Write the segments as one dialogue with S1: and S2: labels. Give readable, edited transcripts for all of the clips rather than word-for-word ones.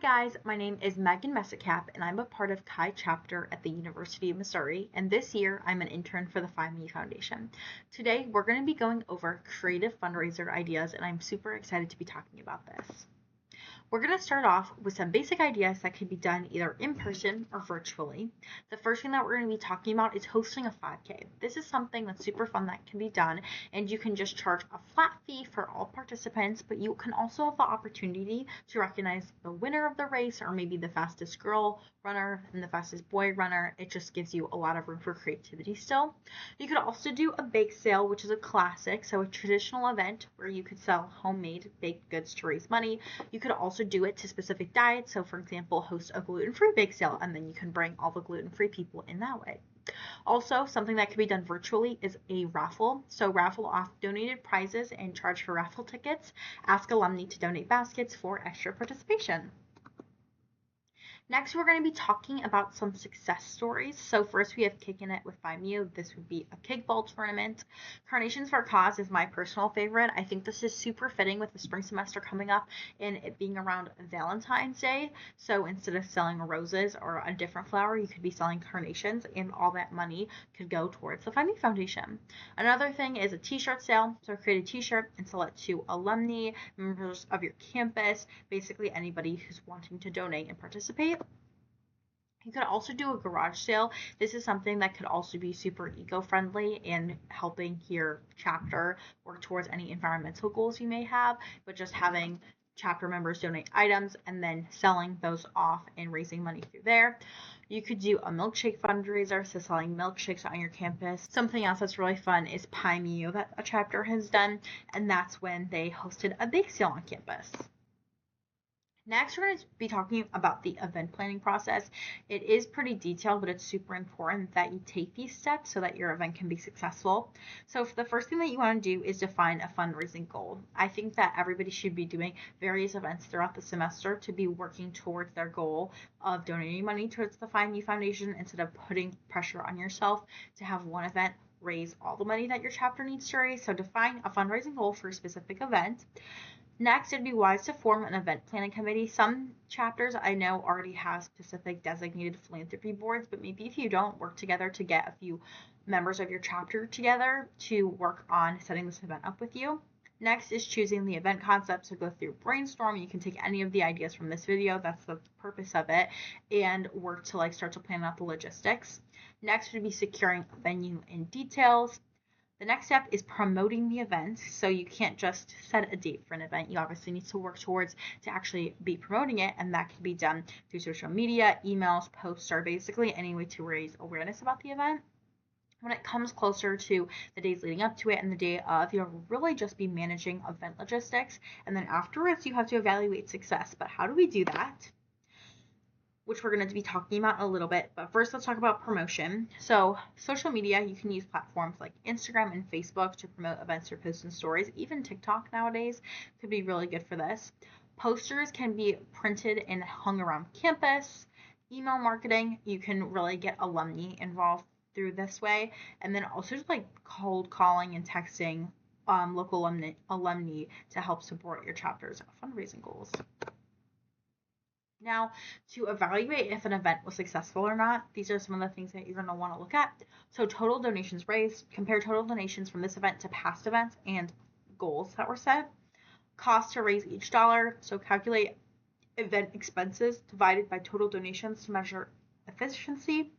S1: Hi guys, my name is Megan Mesikapp and I'm a part of Chi chapter at the University of Missouri, and this year I'm an intern for the Find Me Foundation. Today we're going to be going over creative fundraiser ideas and I'm super excited to be talking about this. We're going to start off with some basic ideas that can be done either in person or virtually. The first thing that we're going to be talking about is hosting a 5K. This is something that's super fun that can be done, and you can just charge a flat fee for all participants, but you can also have the opportunity to recognize the winner of the race or maybe the fastest girl runner and the fastest boy runner. It just gives you a lot of room for creativity still. You could also do a bake sale, which is a classic, so a traditional event where you could sell homemade baked goods to raise money. You could also do it to specific diets. So for example, host a gluten-free bake sale, and then you can bring all the gluten-free people in that way. Also, something that can be done virtually is a raffle. So raffle off donated prizes and charge for raffle tickets. Ask alumni to donate baskets for extra participation. Next, we're going to be talking about some success stories. So first we have Kicking It with Find You. This would be a kickball tournament. Carnations for a Cause is my personal favorite. I think this is super fitting with the spring semester coming up and it being around Valentine's Day. So instead of selling roses or a different flower, you could be selling carnations, and all that money could go towards the Find Me Foundation. Another thing is a t-shirt sale. So create a t-shirt and sell it to alumni, members of your campus, basically anybody who's wanting to donate and participate. You could also do a garage sale. This is something that could also be super eco-friendly in helping your chapter work towards any environmental goals you may have, but just having chapter members donate items and then selling those off and raising money through there. You could do a milkshake fundraiser, so selling milkshakes on your campus. Something else that's really fun is Pie Me that a chapter has done, and that's when they hosted a bake sale on campus. Next, we're going to be talking about the event planning process. It is pretty detailed, but it's super important that you take these steps so that your event can be successful. So the first thing that you want to do is define a fundraising goal. I think that everybody should be doing various events throughout the semester to be working towards their goal of donating money towards the Find Me Foundation instead of putting pressure on yourself to have one event raise all the money that your chapter needs to raise. So define a fundraising goal for a specific event. Next, it'd be wise to form an event planning committee. Some chapters I know already have specific designated philanthropy boards, but maybe if you don't, work together to get a few members of your chapter together to work on setting this event up with you. Next is choosing the event concept. So go through brainstorm. You can take any of the ideas from this video. That's the purpose of it, and work to start to plan out the logistics. Next would be securing a venue and details. The next step is promoting the event. So you can't just set a date for an event. You obviously need to work towards to actually be promoting it, and that can be done through social media, emails, posts, or basically any way to raise awareness about the event. When it comes closer to the days leading up to it and the day of, you'll really just be managing event logistics, and then afterwards you have to evaluate success. But how do we do that? Which we're going to be talking about in a little bit. But first, let's talk about promotion. So social media, you can use platforms like Instagram and Facebook to promote events or posts and stories. Even TikTok nowadays could be really good for this. Posters can be printed and hung around campus. Email marketing, you can really get alumni involved through this way. And then also just cold calling and texting local alumni to help support your chapter's fundraising goals. Now, to evaluate if an event was successful or not, these are some of the things that you're going to want to look at. So total donations raised, compare total donations from this event to past events and goals that were set. Cost to raise each dollar, so calculate event expenses divided by total donations to measure efficiency.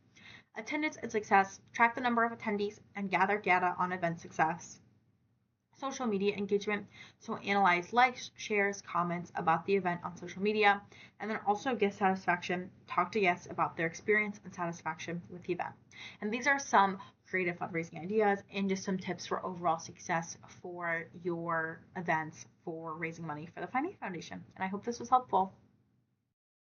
S1: Attendance and success, track the number of attendees and gather data on event success. Social media engagement, so analyze likes, shares, comments about the event on social media, and then also guest satisfaction, talk to guests about their experience and satisfaction with the event. And these are some creative fundraising ideas and just some tips for overall success for your events for raising money for the Find Me Foundation. And I hope this was helpful.